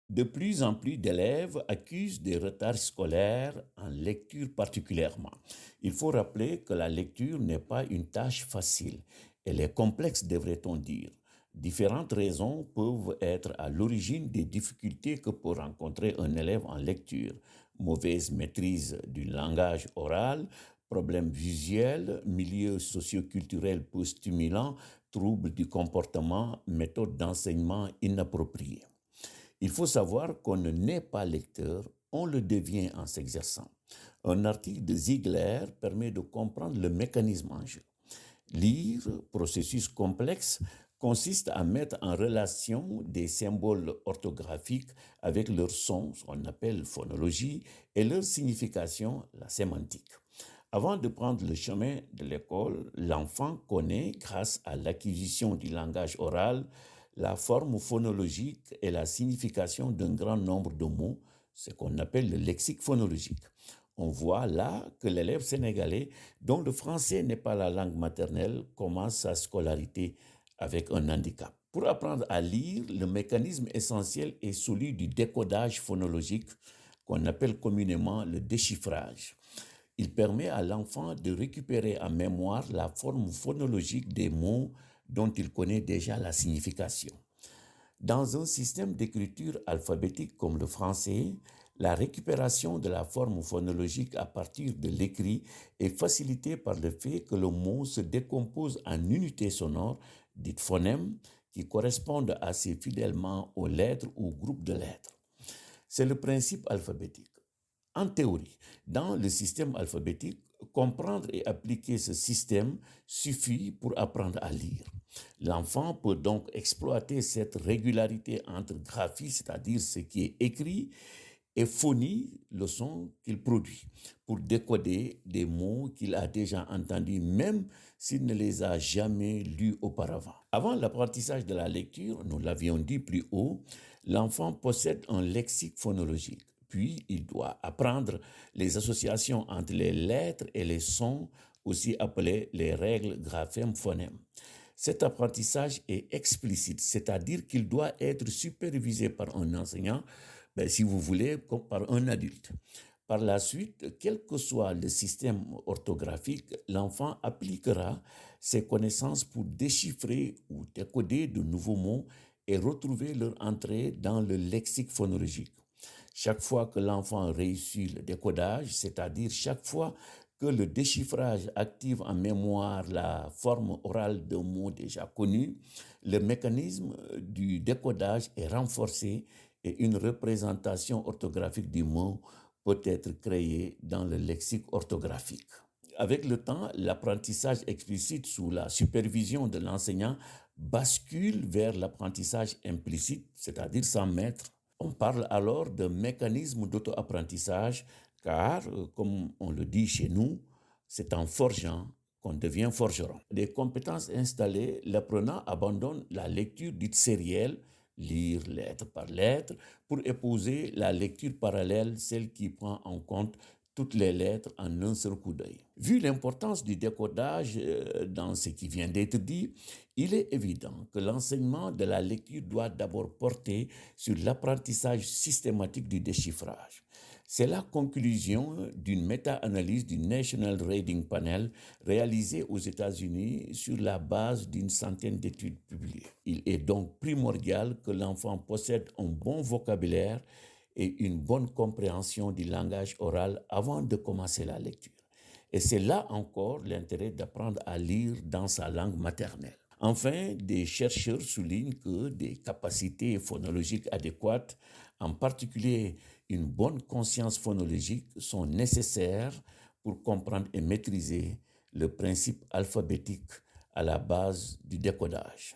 De plus en plus d'élèves accusent des retards scolaires en lecture particulièrement. Il faut rappeler que la lecture n'est pas une tâche facile. Elle est complexe, devrait-on dire. Différentes raisons peuvent être à l'origine des difficultés que peut rencontrer un élève en lecture. Mauvaise maîtrise du langage oral, problèmes visuels, milieu socioculturel peu stimulant, troubles du comportement, méthodes d'enseignement inappropriées. Il faut savoir qu'on ne naît pas lecteur, on le devient en s'exerçant. Un article de Ziegler permet de comprendre le mécanisme en jeu. Lire, processus complexe, consiste à mettre en relation des symboles orthographiques avec leur son, ce qu'on appelle phonologie, et leur signification, la sémantique. Avant de prendre le chemin de l'école, l'enfant connaît, grâce à l'acquisition du langage oral, la forme phonologique et la signification d'un grand nombre de mots, ce qu'on appelle le lexique phonologique. On voit là que l'élève sénégalais, dont le français n'est pas la langue maternelle, commence sa scolarité avec un handicap. Pour apprendre à lire, le mécanisme essentiel est celui du décodage phonologique qu'on appelle communément le déchiffrage. Il permet à l'enfant de récupérer en mémoire la forme phonologique des mots dont il connaît déjà la signification. Dans un système d'écriture alphabétique comme le français, la récupération de la forme phonologique à partir de l'écrit est facilitée par le fait que le mot se décompose en unités sonores, dites phonèmes, qui correspondent assez fidèlement aux lettres ou groupes de lettres. C'est le principe alphabétique. En théorie, dans le système alphabétique, comprendre et appliquer ce système suffit pour apprendre à lire. L'enfant peut donc exploiter cette régularité entre graphie, c'est-à-dire ce qui est écrit, et phonie, le son qu'il produit, pour décoder des mots qu'il a déjà entendus, même s'il ne les a jamais lus auparavant. Avant l'apprentissage de la lecture, nous l'avions dit plus haut, l'enfant possède un lexique phonologique. Puis, il doit apprendre les associations entre les lettres et les sons, aussi appelées les règles graphèmes-phonèmes. Cet apprentissage est explicite, c'est-à-dire qu'il doit être supervisé par un enseignant, si vous voulez, comme par un adulte. Par la suite, quel que soit le système orthographique, l'enfant appliquera ses connaissances pour déchiffrer ou décoder de nouveaux mots et retrouver leur entrée dans le lexique phonologique. Chaque fois que l'enfant réussit le décodage, c'est-à-dire chaque fois que le déchiffrage active en mémoire la forme orale d'un mot déjà connu, le mécanisme du décodage est renforcé et une représentation orthographique du mot peut être créée dans le lexique orthographique. Avec le temps, l'apprentissage explicite sous la supervision de l'enseignant bascule vers l'apprentissage implicite, c'est-à-dire sans maître. On parle alors de mécanisme d'auto-apprentissage car, comme on le dit chez nous, c'est en forgeant qu'on devient forgeron. Des compétences installées, l'apprenant abandonne la lecture dite sérielle, lire lettre par lettre, pour épouser la lecture parallèle, celle qui prend en compte toutes les lettres en un seul coup d'œil. Vu l'importance du décodage dans ce qui vient d'être dit, il est évident que l'enseignement de la lecture doit d'abord porter sur l'apprentissage systématique du déchiffrage. C'est la conclusion d'une méta-analyse du National Reading Panel réalisée aux États-Unis sur la base d'une centaine d'études publiées. Il est donc primordial que l'enfant possède un bon vocabulaire et une bonne compréhension du langage oral avant de commencer la lecture. Et c'est là encore l'intérêt d'apprendre à lire dans sa langue maternelle. Enfin, des chercheurs soulignent que des capacités phonologiques adéquates, en particulier une bonne conscience phonologique, sont nécessaires pour comprendre et maîtriser le principe alphabétique à la base du décodage.